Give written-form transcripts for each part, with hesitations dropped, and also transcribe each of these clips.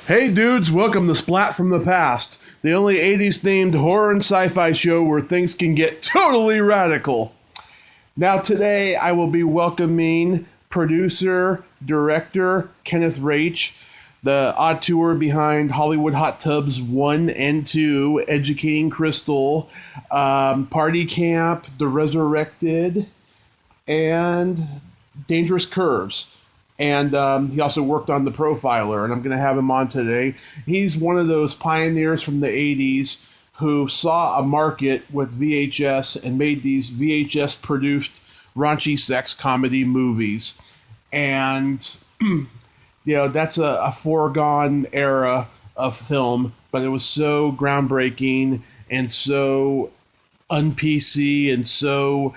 Hey dudes, welcome to Splat from the Past, the only 80s themed horror and sci-fi show where things can get totally radical. Now today I will be welcoming producer, director Kenneth Raich, the auteur behind Hollywood Hot Tubs 1 and 2, Educating Crystal, Party Camp, The Resurrected, and Dangerous Curves. And he also worked on The Profiler, and I'm going to have him on today. He's one of those pioneers from the 80s who saw a market with VHS and made these VHS-produced raunchy sex comedy movies. And, that's a foregone era of film, but it was so groundbreaking and so un-PC and so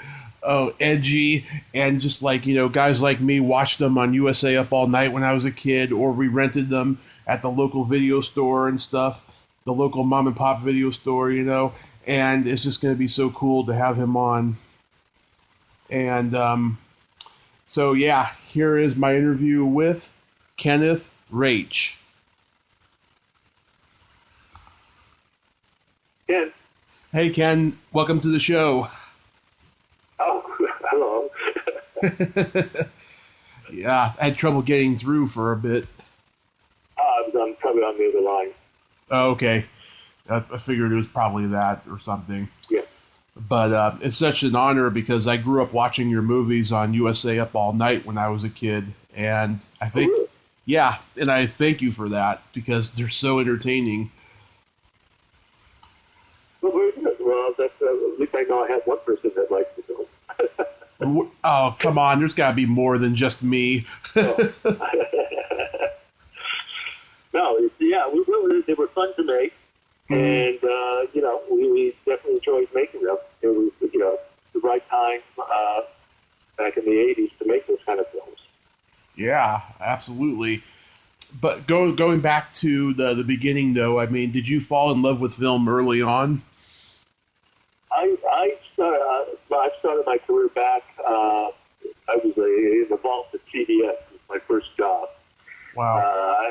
edgy, and just like, guys like me watched them on USA Up All Night when I was a kid, or we rented them at the local video store and stuff, the local mom and pop video store, and it's just going to be so cool to have him on. And so yeah, here is my interview with Kenneth Raich. Ken. Hey Ken, welcome to the show. Oh, hello. Yeah, I had trouble getting through for a bit. I'm probably on the other line. Oh, okay. I figured it was probably that or something. Yeah. But it's such an honor because I grew up watching your movies on USA Up All Night when I was a kid. And I think, really? Yeah, and I thank you for that because they're so entertaining. Well, very good. Well, that's, at least I know I have one person that likes the film. Oh, come on. There's got to be more than just me. Oh. No, they were fun to make. And, we definitely enjoyed making them. It was, the right time back in the 80s to make those kind of films. Yeah, absolutely. But going back to the beginning, though, I mean, did you fall in love with film early on? I started my career back. I was in the vault at CBS. It was my first job. Wow.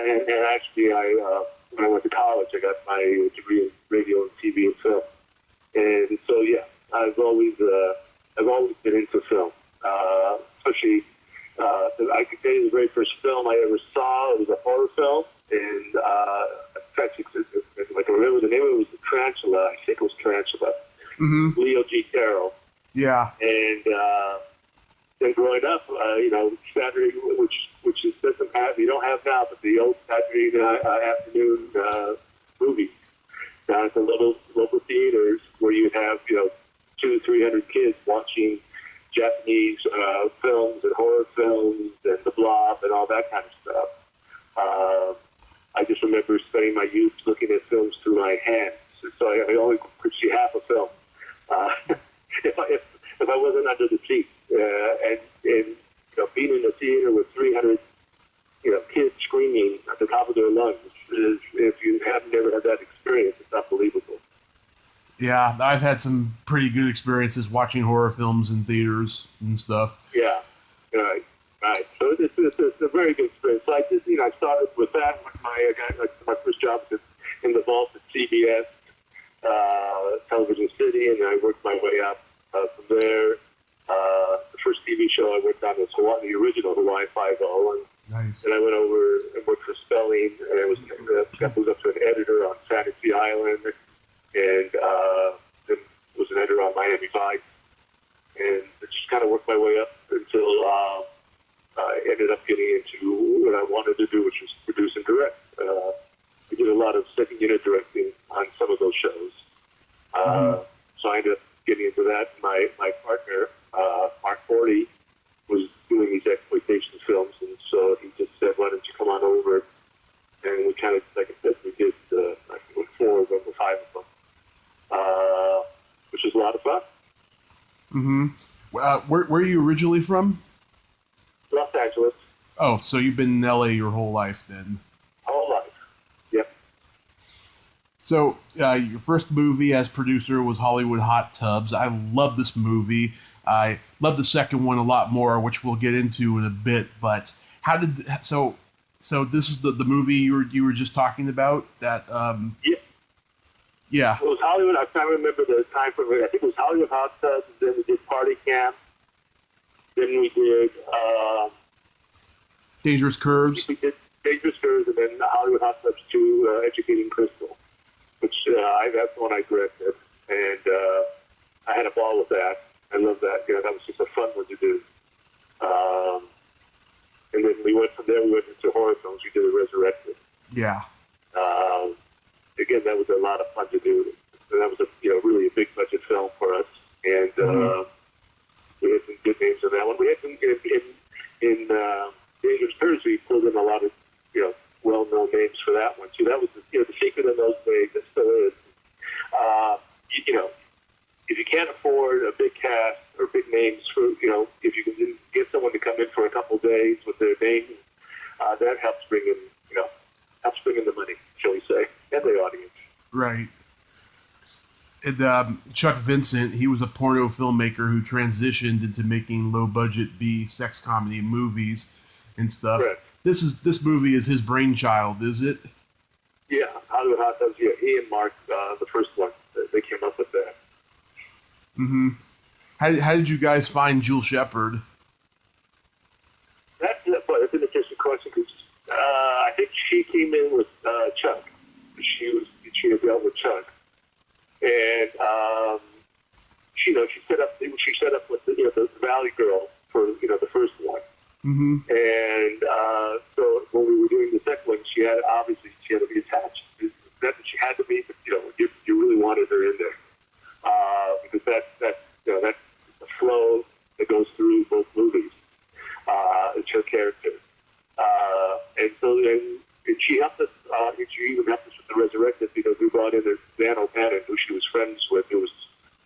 And actually, when I went to college, I got my degree in radio and TV and film. And so, yeah, I've always been into film. Especially, I could tell you the very first film I ever saw. It was a horror film, and I remember the name of it was Tarantula. I think it was Tarantula. Mm-hmm. Leo G. Carroll. Yeah. And then growing up, Saturday, which is doesn't have, you don't have now, but the old Saturday afternoon movies down at the local theaters where you'd have 200-300 kids watching Japanese films and horror films and The Blob and all that kind of stuff. I just remember spending my youth looking at films through my hands, so I only could see half a film. If I wasn't under the seat, and being in the theater with 300 kids screaming at the top of their lungs, if you have never had that experience, it's unbelievable. Yeah, I've had some pretty good experiences watching horror films in theaters and stuff. Yeah, right. So it's a very good experience. So I started with that. My first job was in the vault at CBS, Television City, and I worked my way up from there. The first TV show I worked on was the original Hawaii Five-0, Nice. And I went over and worked for Spelling, and I got moved up to an editor on Fantasy Island, and then was an editor on Miami Vice, and I just kind of worked my way up until I ended up getting into what I wanted to do, which was produce and direct. I did a lot of second unit directing on some of those shows. So I ended up getting into that. My partner, Mark Forty, was doing these exploitation films, and so he just said, "Why don't you come on over?" And we kind of, like I said, we did I think 4 of them or 5 of them, which was a lot of fun. Mm-hmm. Where are you originally from? Los Angeles. Oh, so you've been in LA your whole life then? Whole life. Yep. So your first movie as producer was Hollywood Hot Tubs. I love this movie. I love the second one a lot more, which we'll get into in a bit. But So this is the movie you were just talking about. That Yeah. Yeah. It was Hollywood. I can't remember the time for it. I think it was Hollywood Hot Tubs. Then we did Party Camp. Then we did Dangerous Curves. we did Dangerous Curves, and then Hollywood Hot Tubs 2, Educating Crystal, which that's the one I directed, and I had a ball with that. I love that. That was just a fun one to do. And then we went from there. We went into horror films. We did Resurrected. Yeah. Again, that was a lot of fun to do. And that was really a big budget film for us, and we had some good names on that one. We had some in Dangerous Curves. We pulled in a lot of well-known names for that one too. That was the secret in those days. It still is. If you can't afford a big cast or big names for if you can get someone to come in for a couple days with their name, that helps bring in the money, shall we say, and the audience. Right. And, Chuck Vincent, he was a porno filmmaker who transitioned into making low-budget B sex comedy movies and stuff. Correct. This movie is his brainchild, is it? Yeah, Hollywood Hot Tubs. Yeah, he and Mark, the first one, they came up with that. Mm-hmm. How did you guys find Jules Shepard? That's an interesting question because I think she came in with Chuck. She had dealt with Chuck, and she set up with the Valley Girl for the first one. Mm-hmm. And so when we were doing the second one, she had to be attached. That she had to be, but you really wanted her in there because that's the flow that goes through both movies. It's her character, and so then she helped us. She even helped us with the Resurrected because we brought in Dan O'Bannon, who she was friends with. Who was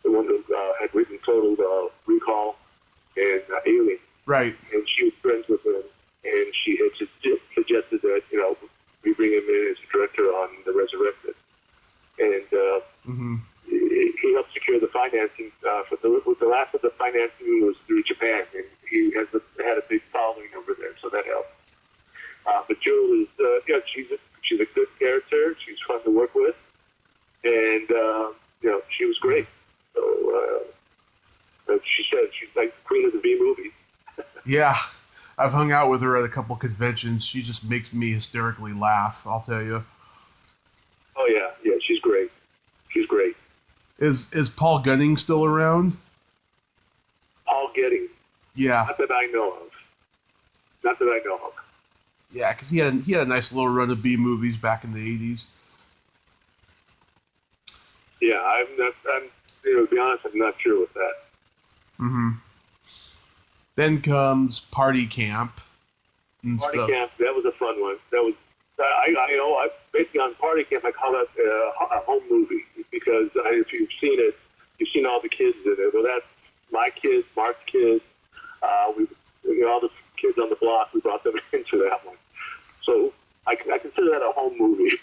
the one who had written Total Recall and Alien. Right. And she was friends with him, and she had suggested that we bring him in as a director on the Resurrected, and he helped secure the financing for the last of the financing was through Japan, and he had a big following over there, so that helped. But Jewel is she's a good character. She's fun to work with, and she was great. So she said she's like the queen of the B movie. Yeah, I've hung out with her at a couple conventions. She just makes me hysterically laugh, I'll tell you. Oh, yeah, she's great. She's great. Is Paul Gunning still around? Paul Getting. Yeah. Not that I know of. Yeah, because he had a nice little run of B movies back in the 80s. Yeah, to be honest, I'm not sure with that. Mm-hmm. Then comes Party Camp. Party Camp, that was a fun one. That was, I basically on Party Camp, I call that a home movie because if you've seen it, you've seen all the kids in it. Well, that's my kids, Mark's kids, all the kids on the block. We brought them into that one, so I consider that a home movie.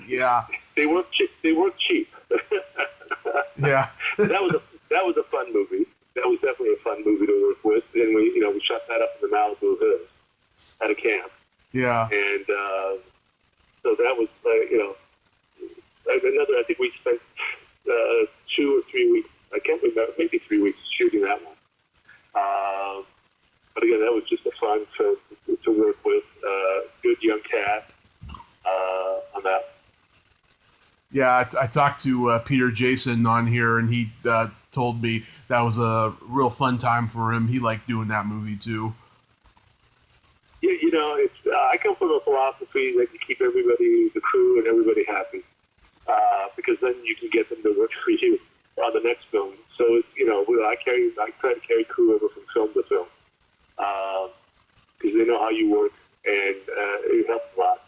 Yeah, they weren't cheap. Yeah, that was a fun movie. That was definitely a fun movie to work with, and we shot that up in the Malibu Hills at a camp. Yeah, and so that was another. I think we spent 2 or 3 weeks. I can't remember, maybe 3 weeks shooting that one. But again, that was just a fun film to work with. Good young cast on that. Yeah, I talked to Peter Jason on here, and he told me that was a real fun time for him. He liked doing that movie too. Yeah, it's I come from a philosophy that you keep everybody, the crew, and everybody happy, because then you can get them to work for you on the next film. So it's I try to carry crew over from film to film, because they know how you work, and it helps a lot.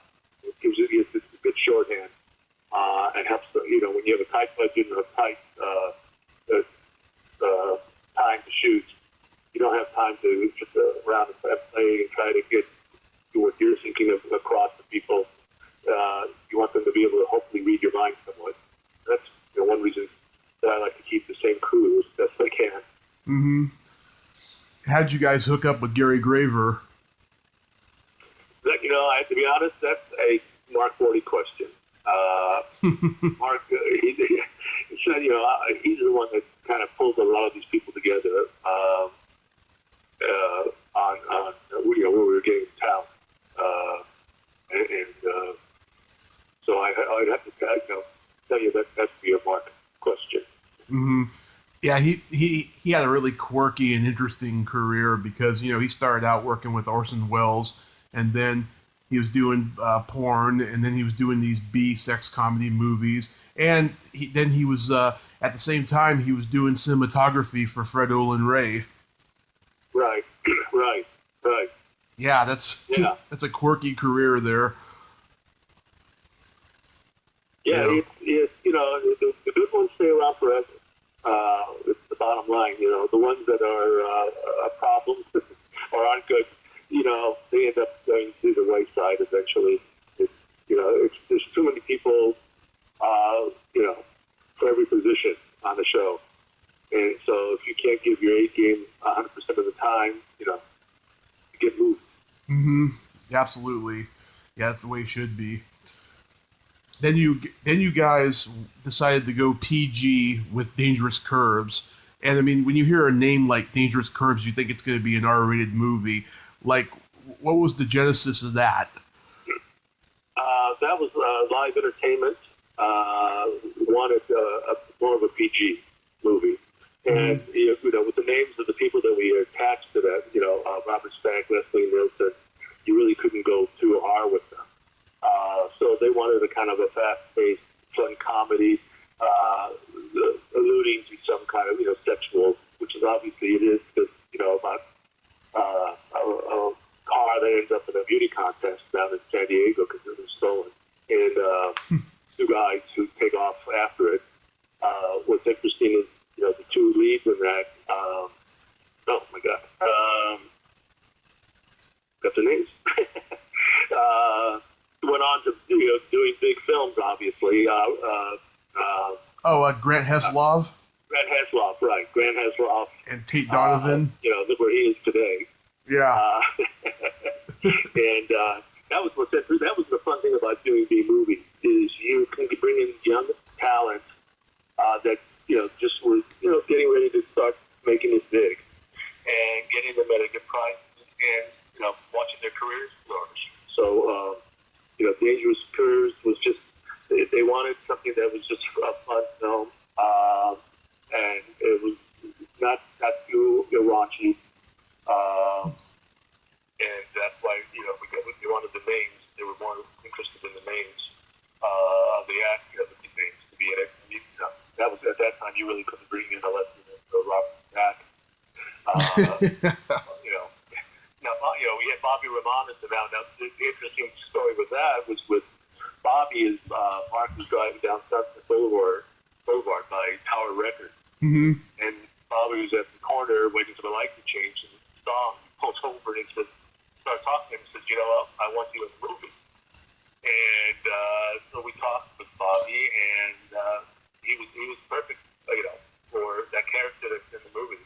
It gives you it's a good shorthand. And helps, when you have a tight budget and a tight time to shoot, you don't have time to just around and play and try to get what you're thinking of across to people. You want them to be able to hopefully read your mind somewhat. That's one reason that I like to keep the same crew as best I can. Mm-hmm. How'd you guys hook up with Gary Graver? honest, that's a Mark 40 question. Mark, he's the one that kind of pulls a lot of these people together on where we were getting talent. So I'd have to tell you that that's be a Mark question. Mm-hmm. Yeah, he had a really quirky and interesting career because, he started out working with Orson Welles, and then he was doing porn, and then he was doing these B sex comedy movies, and then he was at the same time he was doing cinematography for Fred Olen Ray. Right. Yeah, that's a quirky career there. Yeah, the good ones stay around forever. It's the bottom line. The ones that are problems or aren't good, they end up going to the wayside eventually. There's too many people, for every position on the show. And so if you can't give your A game 100% of the time, you get moved. Mm-hmm. Absolutely. Yeah, that's the way it should be. Then you guys decided to go PG with Dangerous Curves. And I mean, when you hear a name like Dangerous Curves, you think it's going to be an R-rated movie. Like, what was the genesis of that? That was Live Entertainment. Wanted more of a PG movie. And, with the names of the people that we attached to that, Robert Stack, Leslie Nielsen, you really couldn't go too hard with them. So they wanted a kind of a fast-paced, fun comedy, alluding to some kind of, sexual, which is obviously it is, because, about a car that ends up in a beauty contest down in San Diego because it was stolen. And two guys who take off after it. What's interesting is, the two leads in that, oh my God, got their names. Went on to doing big films, obviously. Grant Heslov? Grant Heslov, right. Grant Heslov. And Tate Donovan. Look where he is today. Yeah. And that was that was the fun thing about doing B movies is you can bring in young talent that just were getting ready to start making it big and getting them at a good price and watching their careers flourish. So Dangerous Curves was just they wanted something that was just a fun film, and it was not too raunchy. And that's why, we wanted the names. They were more interested in the names of the actors, the names to be in it. That was at that time you really couldn't bring in a lesson of Robert Stack. We had Bobby Romanis around. Now, the interesting story with that was with Bobby is Mark was driving down Sunset Boulevard by Tower Records. Mm-hmm. And Bobby was at the corner waiting for the light to change and saw him. He pulls over and started talking to him and says, I want you in the movie. And so we talked with Bobby, and he was perfect, for that character that's in the movie.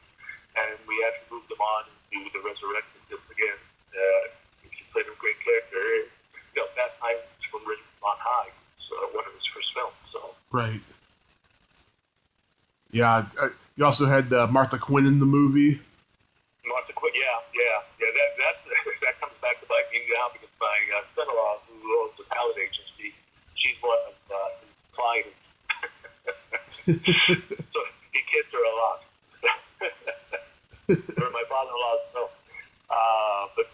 And we actually moved him on to the Resurrected just again. He played a great character. That time from Written on High, so one of his first films. So right. Yeah. You also had Martha Quinn in the movie. Martha Quinn, yeah. That comes back to bite me now because my son-in-law, who owns a talent agency, she's one of his clients. So he gets her a lot. Or my father-in-law's no. But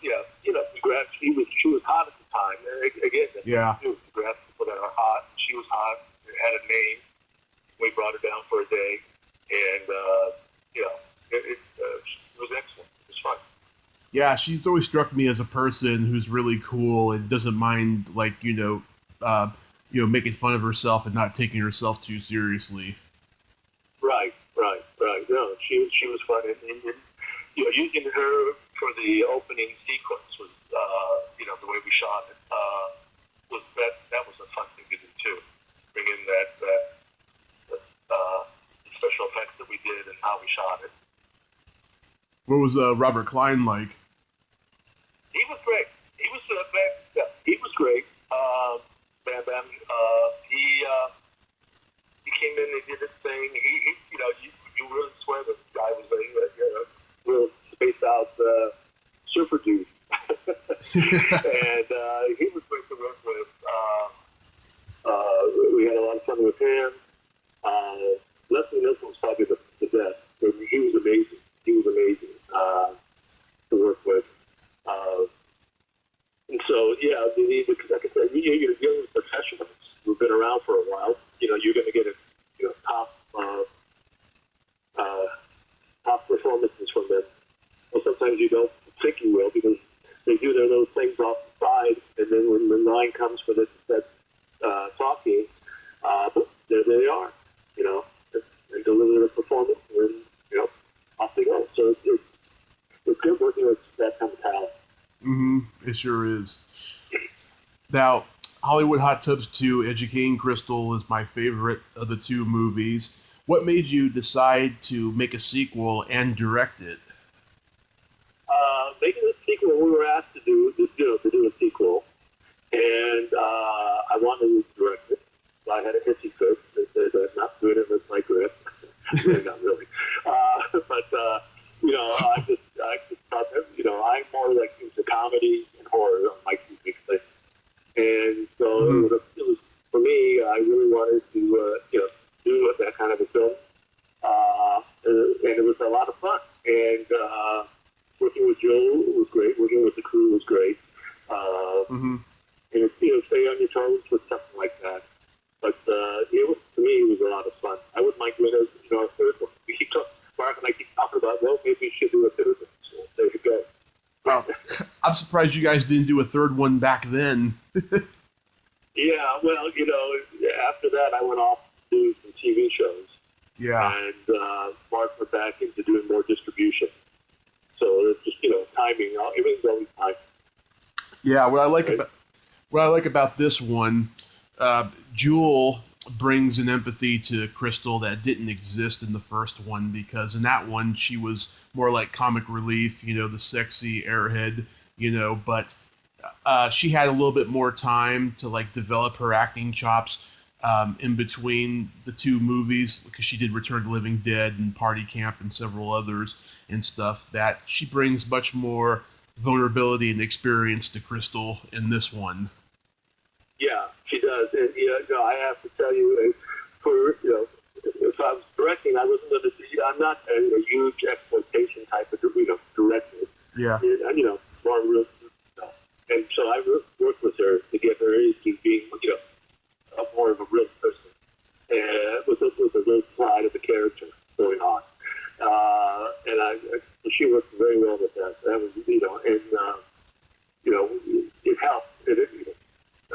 she was hot at the time. Again, to grab people that are hot. She was hot. Had a name. We brought her down for a day, and it was excellent. It was fun. Yeah, she's always struck me as a person who's really cool and doesn't mind, making fun of herself and not taking herself too seriously. Right. No, she was fun, and using her for the opening sequence was, the way we shot it was that was a fun thing to do too. Bring in that special effects that we did and how we shot it. What was Robert Klein like? He was great. He was great. And he was great to work with. We had a lot of fun with him. Leslie Nielsen was probably the best. He was amazing. He was amazing to work with. And so, yeah, like I said, you're dealing with professionals who've been around for a while. You're going to get top performances from them. Well, sometimes you don't think you will because they do their little things off the side, and then when the line comes for that talking, there they are, and deliver the performance, and off they go. So it's good working with that kind of talent. Mm-hmm. It sure is. Now, Hollywood Hot Tubs 2, Educating Crystal is my favorite of the two movies. What made you decide to make a sequel and direct it? Making a sequel, we were asked to do a sequel, and I wanted to direct it. So I had a hissy fit that said I'm not doing it with my grip. Really, not really. But I just thought that, I'm more like into comedy and horror on my two big things. And so it was for me. I really wanted to do that kind of a film, and it was a lot of fun. And working with Joe was great. Working with the crew was great. And stay on your toes with something like that. But it was, to me, it was a lot of fun. I wouldn't mind doing a third one. Mark and I keep talking about, well, maybe we should do a third one. So there you go. Well, I'm surprised you guys didn't do a third one back then. Yeah, well, after that, I went off to do some TV shows. Yeah. And Mark went back into doing more distribution. So it's just, timing. Everything's always time. Yeah, what I like about this one, Jewel brings an empathy to Crystal that didn't exist in the first one, because in that one she was more like comic relief, the sexy airhead, but she had a little bit more time to like develop her acting chops in between the two movies, because she did Return to the Living Dead and Party Camp and several others and stuff, that she brings much more vulnerability and experience to Crystal in this one. Yeah, she does. And, I have to tell you, if I was directing, I wasn't going to see, I'm not a huge exploitation type of, director. Yeah. And, more real. And so I worked with her to get her into being, more of a real person. And with a real side of the character going on. And she worked very well with that. That was, it helped.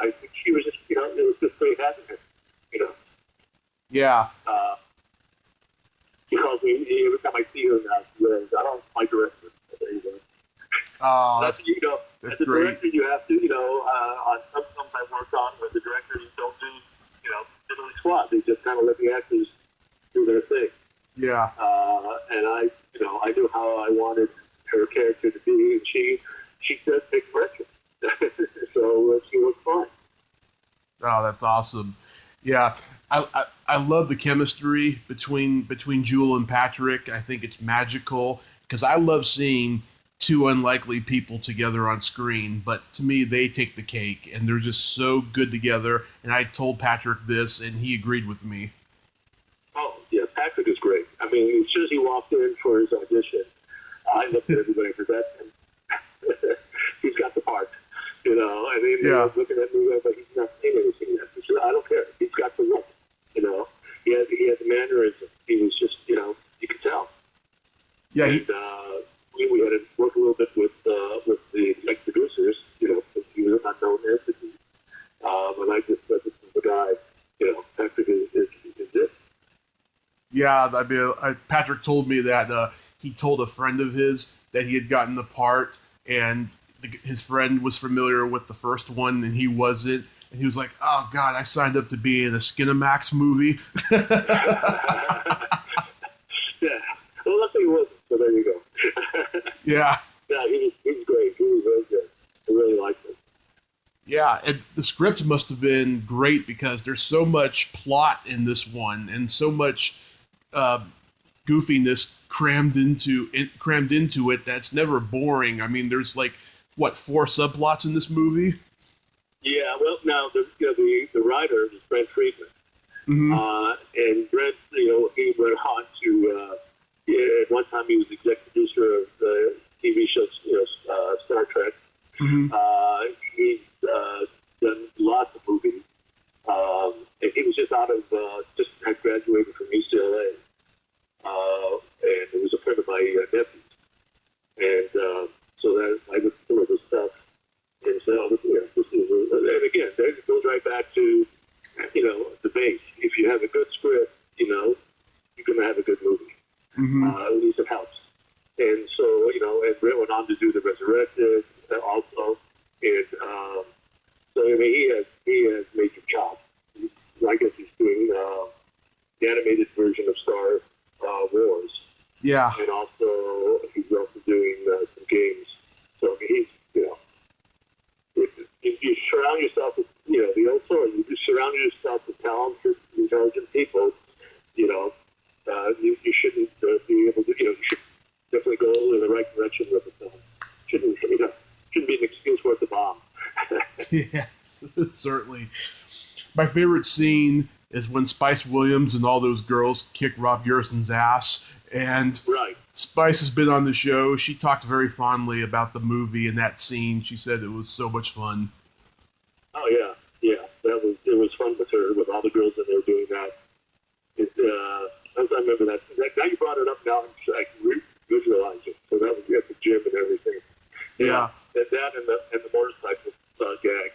I think she was just, it was just great having her, Yeah. She calls me every time I see her now. She goes, I don't like director. There you go. Oh, that's as a great. director, you have to, on some films I worked on where the directors don't do, diddly squat. They just kind of let the actors do their thing. Yeah. And I knew how I wanted her character to be, and she does take direction. So she was fine. Oh, that's awesome. Yeah, I love the chemistry between Jewel and Patrick. I think it's magical, because I love seeing two unlikely people together on screen, but to me they take the cake, and they're just so good together. And I told Patrick this, and he agreed with me. Oh, yeah, Patrick is great. I mean, as soon as he walked in for his audition, I looked at everybody for that. He's got the part, and then he was looking at me, but he's not saying anything yet. He said, I don't care. He's got the look, He had the mannerism. He was just, you could tell. Yeah. And we had to work a little bit with the producers, because he was an unknown entity. But I just said, this is the guy, Patrick is it. Yeah, I mean, Patrick told me that he told a friend of his that he had gotten the part, and his friend was familiar with the first one, and he wasn't. And he was like, "Oh God, I signed up to be in a Skinamax movie." Yeah. Well, luckily he wasn't. So there you go. Yeah. Yeah, he was great. He was very good. I really liked him. Yeah, and the script must have been great, because there's so much plot in this one, and so much goofiness crammed into it that's never boring. I mean, there's like what, 4 subplots in this movie? Yeah, well, now the writer is Brent Friedman, Mm-hmm. and Brent, he went on to at one time he was executive producer of the TV show, Star Trek. Mm-hmm. He's done lots of movies, and he was just just had graduated from UCLA, and it was a friend of my nephew's, and so that I looked at some of his stuff. And so, this is, and again, it goes right back to, the base. If you have a good script, you're going to have a good movie. Mm-hmm. At least it helps. And so, and Brett went on to do the Resurrected also. And so, I mean, he has major chops. I guess he's doing the animated version of Star Wars. Yeah. And he's also doing some games. So, I mean, if you surround yourself with, the old story, you surround yourself with talented, intelligent people, you shouldn't be able to, you should definitely go in the right direction with the film. Shouldn't be an excuse worth the bomb. Yeah, certainly. My favorite scene is when Spice Williams and all those girls kick Rob Garrison's ass. And right. Spice has been on the show. She talked very fondly about the movie and that scene. She said it was so much fun. Oh yeah. It was fun with her, with all the girls that they were doing that. I remember that. Now you brought it up. Now I can visualize it. So that was at the gym and everything. Yeah. And that and the motorcycle gag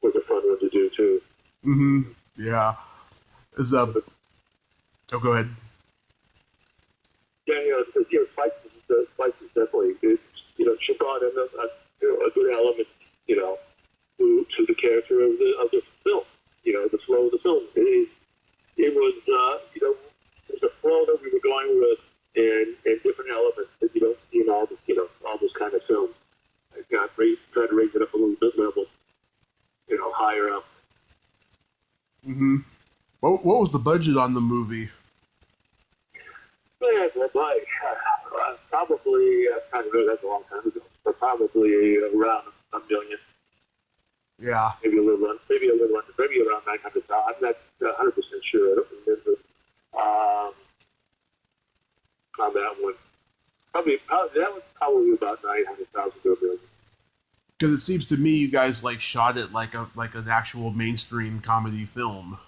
was a fun one to do too. Mm-hmm. Yeah. Go ahead. Yeah, Spice is definitely, she brought in a good element, to the character of the film, the flow of the film. It was, it was a flow that we were going with and different elements that you don't see in all those kind of films. I try to raise it up a little bit level, higher up. Mm-hmm. What was the budget on the movie? Man, probably, I don't know, that's a long time ago, but probably around $1 million. Yeah. Maybe a little under, maybe around 900,000. I'm not 100% sure. I don't remember on that one. Probably that was probably about 900,000 to $1 million. Because it seems to me you guys shot it like an actual mainstream comedy film.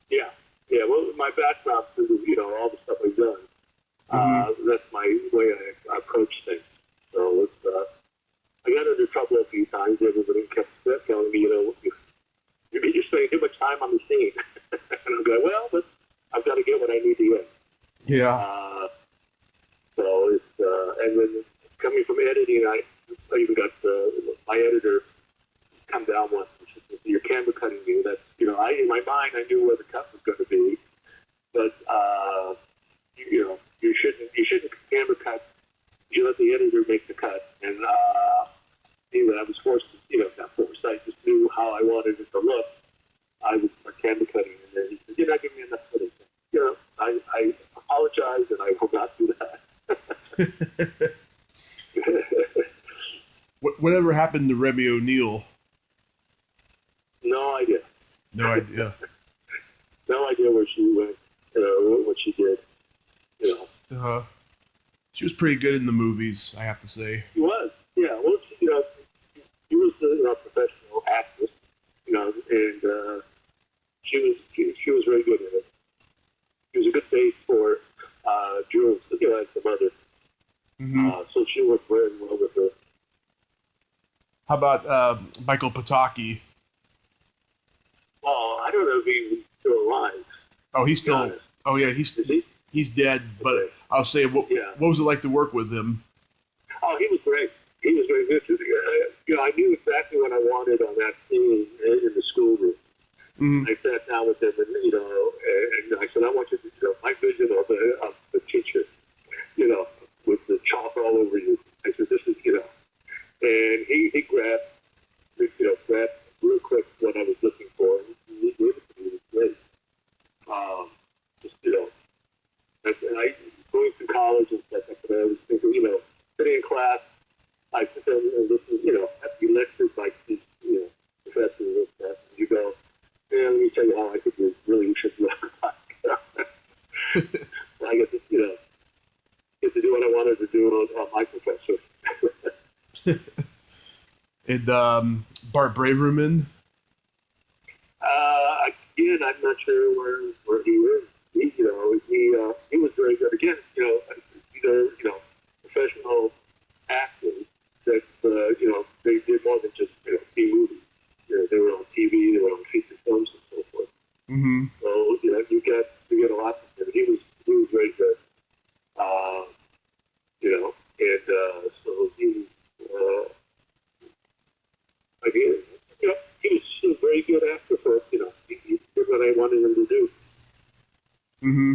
Yeah. Well, my background is all the stuff I've done. Mm-hmm. That's my way I approach things. So it's I got into trouble a few times. Everybody kept telling me, you're spending too much time on the scene. And I'm going, well, but I've got to get what I need to get. Yeah. So it's and then coming from editing, I even got my editor come down once. You're camera cutting me. That's in my mind I knew where the cut was going to be, but you shouldn't camera cut. You let the editor make the cut, and anyway, I was forced to, not forced. I just knew how I wanted it to look. I was camera cutting, and then he said, "You're not giving me enough footage." I apologize, and I will not do that. Whatever happened to Remy O'Neal? No idea. No idea. No idea where she went, what she did. Uh-huh. She was pretty good in the movies, I have to say. She was, yeah. Well, she was a professional actress, and she was very good in it. She was a good base for Jules, as the mother. Mm-hmm. So she worked very well with her. How about Michael Pataki? Oh, I don't know if he's still alive. Oh, he's still. Oh, yeah, he's dead. But okay. I'll say, what was it like to work with him? Oh, he was great. He was very good. I knew exactly what I wanted on that scene in the schoolroom. Mm-hmm. I sat down with him, and and I said, I want you to, my vision of the teacher, with the chalk all over you. I said, this is, and he grabbed real quick what I was looking for. He gave it to me. It was great. And I going through college and stuff like that, I was thinking, sitting in class, I sit there and listen And Bart Braverman. Again, I'm not sure where he is. He was very good. Again, they're professional actors that they did more than just B movies. They were on TV, they were on feature films and so forth. Mm-hmm. So you get a lot from him. He was very good. And so he again, he was a very good actor for he did what I wanted him to do. Mm-hmm.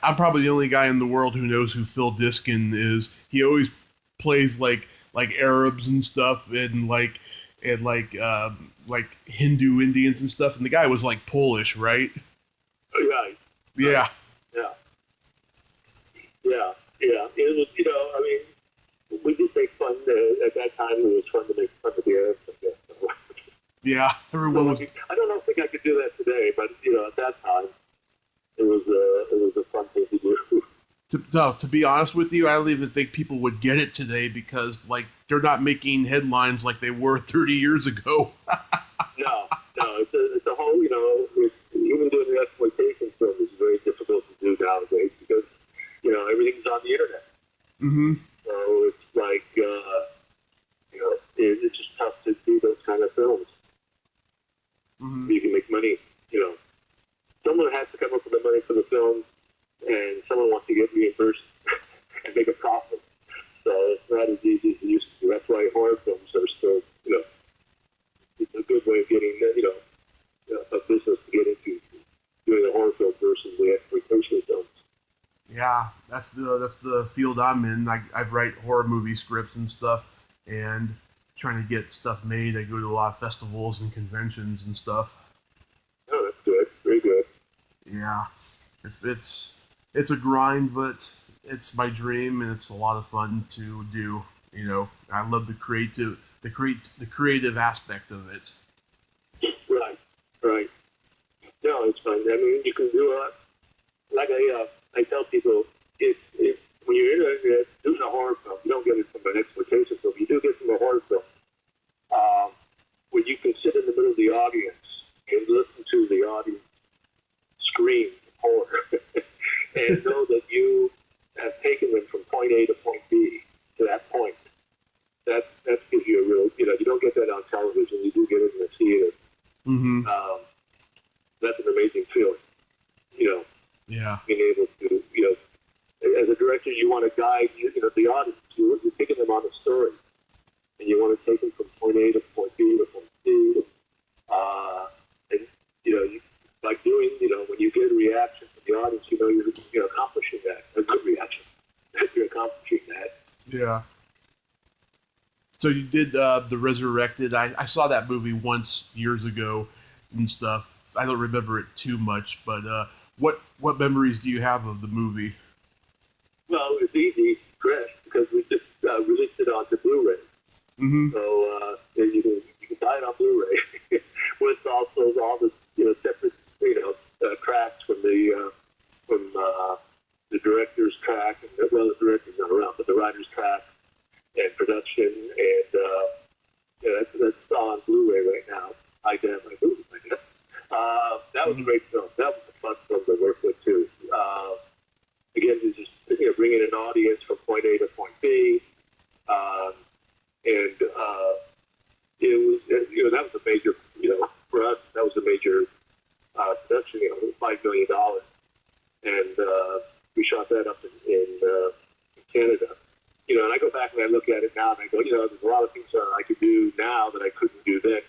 I'm probably the only guy in the world who knows who Phil Diskin is. He always plays like Arabs and stuff, and like Hindu Indians and stuff. And the guy was like Polish, right? Right. Yeah. Yeah. It was, we did make fun. At that time, it was fun to make fun of the Arabs, I guess. So. Yeah, everyone was. I don't think I could do that today, but at that time, it was a fun thing to do. To be honest with you, I don't even think people would get it today because they're not making headlines like they were 30 years ago. No, it's a whole even doing the exploitation film is very difficult to do nowadays because everything's on the internet. Mm-hmm. So it's like it's just tough to do those kind of films. Mm-hmm. You can make money. Someone has to come up with the money for the film, and someone wants to get reimbursed and make a profit. So it's not as easy as it used to be. That's why horror films are still, it's a good way of getting, a business to get into doing a horror film versus the exploitation films. Yeah, that's the field I'm in. I write horror movie scripts and stuff, and trying to get stuff made. I go to a lot of festivals and conventions and stuff. Oh, that's good. Very good. Yeah, it's a grind, but it's my dream, and it's a lot of fun to do. I love the creative aspect of it. Right. No, it's fun. I mean, you can do like I tell people, if when you're doing a horror film, you don't get it from an exploitation film. You do get it from a horror film. When you can sit in the middle of the audience and listen to the audience scream horror and know that you have taken them from point A to point B to that point. That gives you a real, you don't get that on television. You do get it in the theater. Mm-hmm. That's an amazing feeling. Yeah. Being able to, as a director, you want to guide, the audience. You're taking them on a story, and you want to take them from point A to point B to point C. And by doing, when you get a reaction from the audience, you're accomplishing that. A good reaction. You're accomplishing that. Yeah. So you did the Resurrected. I saw that movie once years ago and stuff. I don't remember it too much, but what memories do you have of the movie? Well, it's easy, fresh, because we just released it onto Blu-ray. Mm-hmm. So you can buy it on Blu-ray with also all the separate tracks from the director's track, and the director's not around, but the writer's track and production, and that's all on Blu-ray right now. I can have my movie. That was a great film. That was a fun film to work with too. Again, just bringing an audience from point A to point B, and it was that was a major for us that was a major production. $5 million, and we shot that up in Canada. And I go back and I look at it now and I go, there's a lot of things that I could do now that I couldn't do then.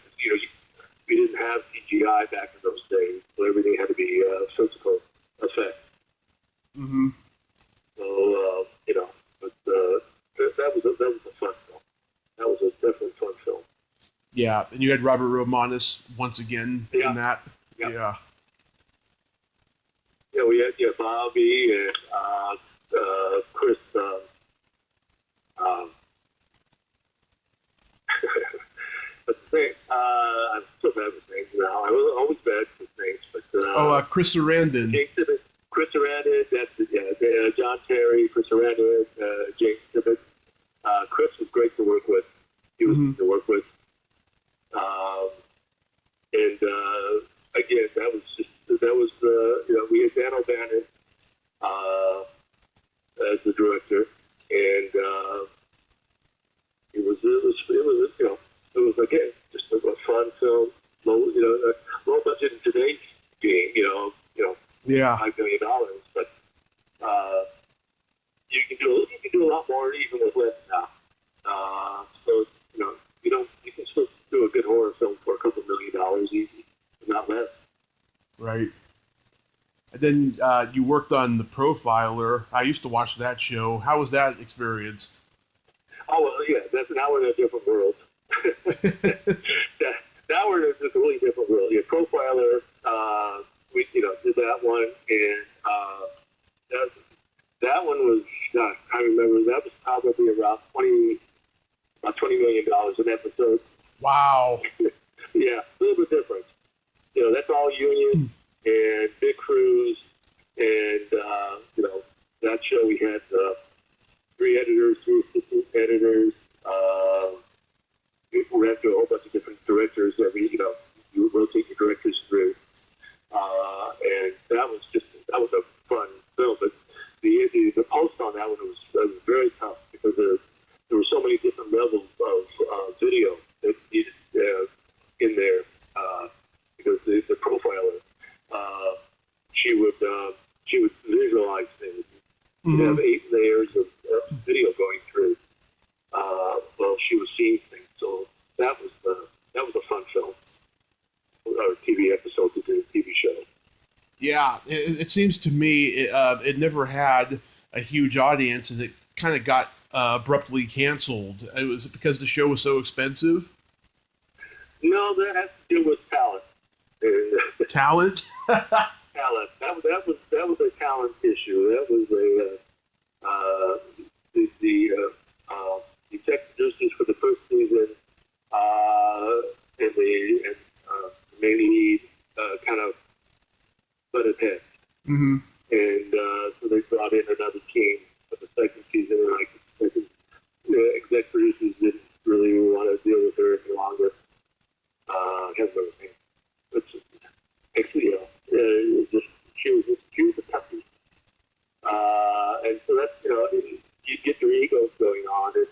We didn't have CGI back in those days, so everything had to be physical effect. Mm-hmm. So, but that was a fun film. That was a definitely fun film. Yeah, and you had Robert Romanus once again in that. Yeah. Yeah, we had Bobby and Chris. But the thing, I'm so bad with names now. I was always bad with names, but Chris Sarandon. Chris Sarandon. That's it. John Terry, Chris Sarandon, James Tibbet. Chris was great to work with. He was to work with. Yeah. $5 million. But you can do a lot more even with less now. So you can still do a good horror film for a couple $1 million easy, not less. Right. And then you worked on The Profiler. I used to watch that show. How was that experience? Oh, well, yeah, now we're in a different world. Now we're in a completely different world. Yeah, Profiler, we did that one, and that one was, I remember, that was probably around $20 million an episode. Wow. Yeah, a little bit different. That's all union and big crews, and that show we had 3 editors, 3 assistant editors. We ran through a whole bunch of different directors. You would rotate your directors through, and that was a fun film. But the post on that one was very tough because there were so many different levels of video that needed in there. Because the profiler, she would visualize things. She'd have 8 layers of video going through while she was seeing things. So that was a fun film or TV episode to do, TV show. Yeah, it seems to me it never had a huge audience, and it kind of got abruptly canceled. Was it because the show was so expensive? No, that has to do with talent. Talent? Talent. That was a talent issue. That was the exec producers for the first season and the main lead kind of butted heads. Mm-hmm. And so they brought in another team for the second season, and the exec producers didn't really want to deal with her any longer. I can't remember her name. She was a toughie. And so that's, you get your egos going on, and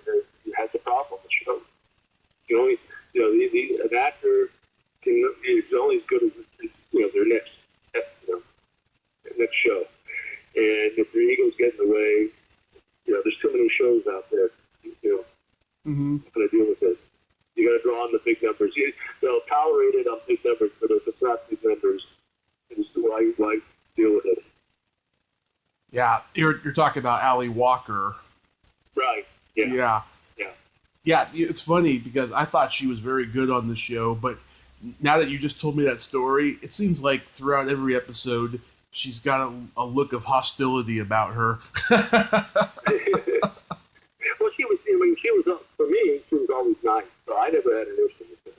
you have the problem with the show. You only, an actor is only as good as, their next show. And if their egos get in the way, there's too many shows out there, Mm-hmm. going to deal with it. You got to draw on the big numbers. They'll tolerate it on big numbers, but if it's not big numbers, why deal with it? Yeah, you're talking about Ally Walker. Right. Yeah. Yeah, it's funny because I thought she was very good on the show, but now that you just told me that story, it seems like throughout every episode, she's got a look of hostility about her. Well, for me, she was always nice, so I never had an issue with her.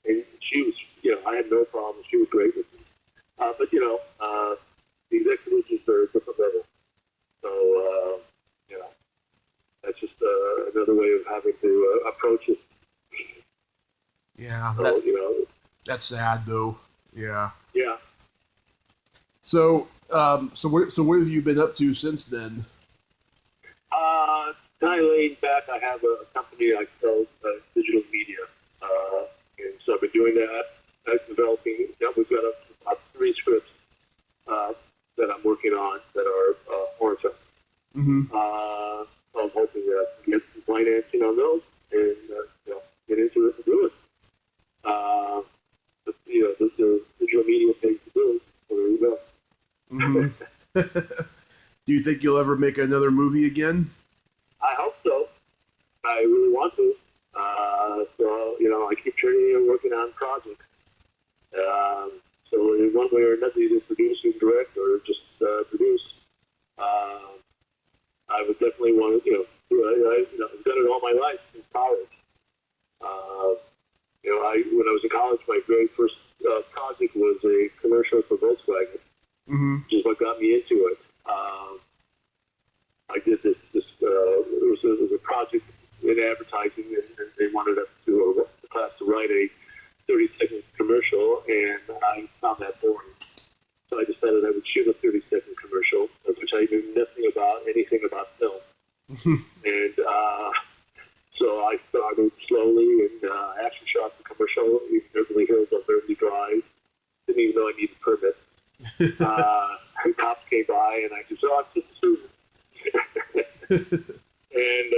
And she was, I had no problem. She was great with me. But, the executives are a different level. So, that's just another way of having to approach it. Yeah, So, that's sad though. Yeah. Yeah. So what have you been up to since then? Kind of laying back. I have a company I sell digital media, and so I've been doing that. I'm developing. We've got about 3 scripts that I'm working on that are horror films. Mm-hmm. So I'm hoping to get some financing on those and get into it and do it. But, the digital media thing to do. So there you go. Mm-hmm. Do you think you'll ever make another movie again? I hope so. I really want to. So, I keep turning and working on projects. So in one way or another, either produce and direct or just produce. I would definitely want to, I've done it all my life since college. When I was in college, my very first project was a commercial for Volkswagen, Mm-hmm. which is what got me into it. I did this it was a project in advertising, and they wanted us the class to write a 30-second commercial, and I found that boring. So I decided I would shoot a 30-second commercial, which I knew anything about film. And so I started slowly and action shot the commercial in Beverly Hills on Beverly Drive. Didn't even know I needed permits. And cops came by, and I said, "Oh, I'm just a student." And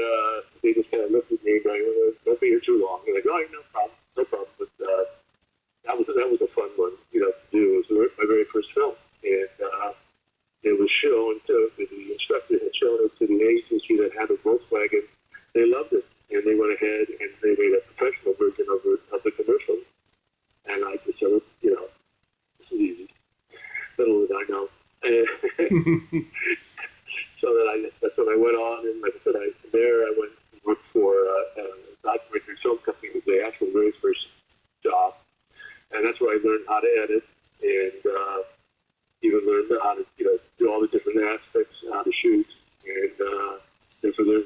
they just kind of looked at me and going, "Don't be here too long." And I go, "Oh, no problem, no problem." But that was a fun one, to do. It was my very first film, and it was shown to the instructor had shown it to the agency that handled Volkswagen. They loved it, and they went ahead and they made a professional version of the commercial. And I just said, this is easy. Little did I know. That's when I went on, and like I said, I went and worked for a documentary film company. It was the actual very first job, and that's where I learned how to edit and even learned how to do all the different aspects, how to shoot, and so then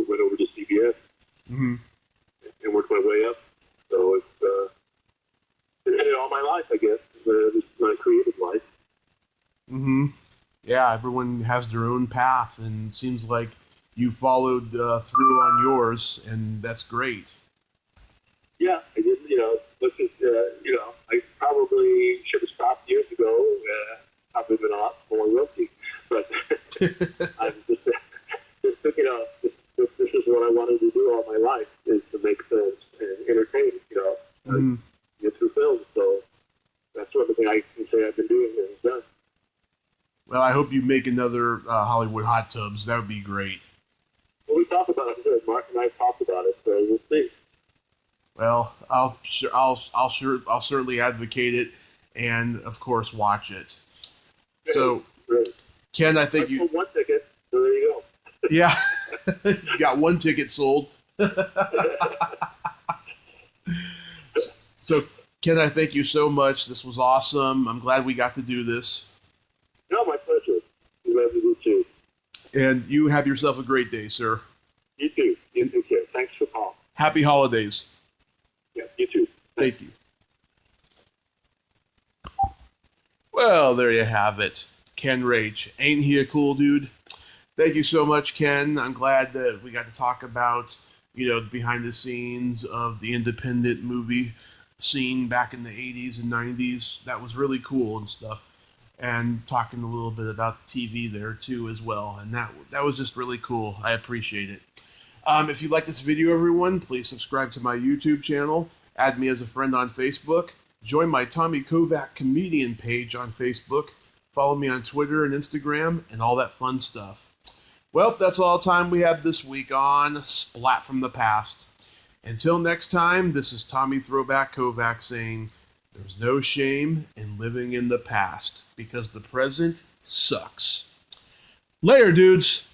went over to CBS and worked my way up. So it's been all my life, I guess. This is my creative life. Yeah, everyone has their own path, and it seems like you followed through on yours, and that's great. Yeah, I did. I probably should have stopped years ago. Probably been a lot more wealthy, but I'm just this is what I wanted to do all my life, is to make films and entertain. Get through films. So that's one thing I can say I've been doing and done. Well, I hope you make another Hollywood Hot Tubs. That would be great. Well, we talked about it. Mark and I talked about it, so we'll see. Well, I'll certainly advocate it, and of course watch it. So, Great. Ken, I think you. One ticket. So there you go. Yeah, you got one ticket sold. So, Ken, I thank you so much. This was awesome. I'm glad we got to do this. No, my pleasure. Glad to do too. And you have yourself a great day, sir. You too. You take care. Thanks for calling. Happy holidays. Yeah, you too. Thank you. Well, there you have it. Ken Raich. Ain't he a cool dude? Thank you so much, Ken. I'm glad that we got to talk about, behind the scenes of the independent movie scene back in the 80s and 90s. That was really cool and stuff. And talking a little bit about TV there, too, as well. And that was just really cool. I appreciate it. If you like this video, everyone, please subscribe to my YouTube channel. Add me as a friend on Facebook. Join my Tommy Kovac comedian page on Facebook. Follow me on Twitter and Instagram and all that fun stuff. Well, that's all the time we have this week on Splat from the Past. Until next time, this is Tommy Throwback Kovac saying, there's no shame in living in the past because the present sucks. Later, dudes.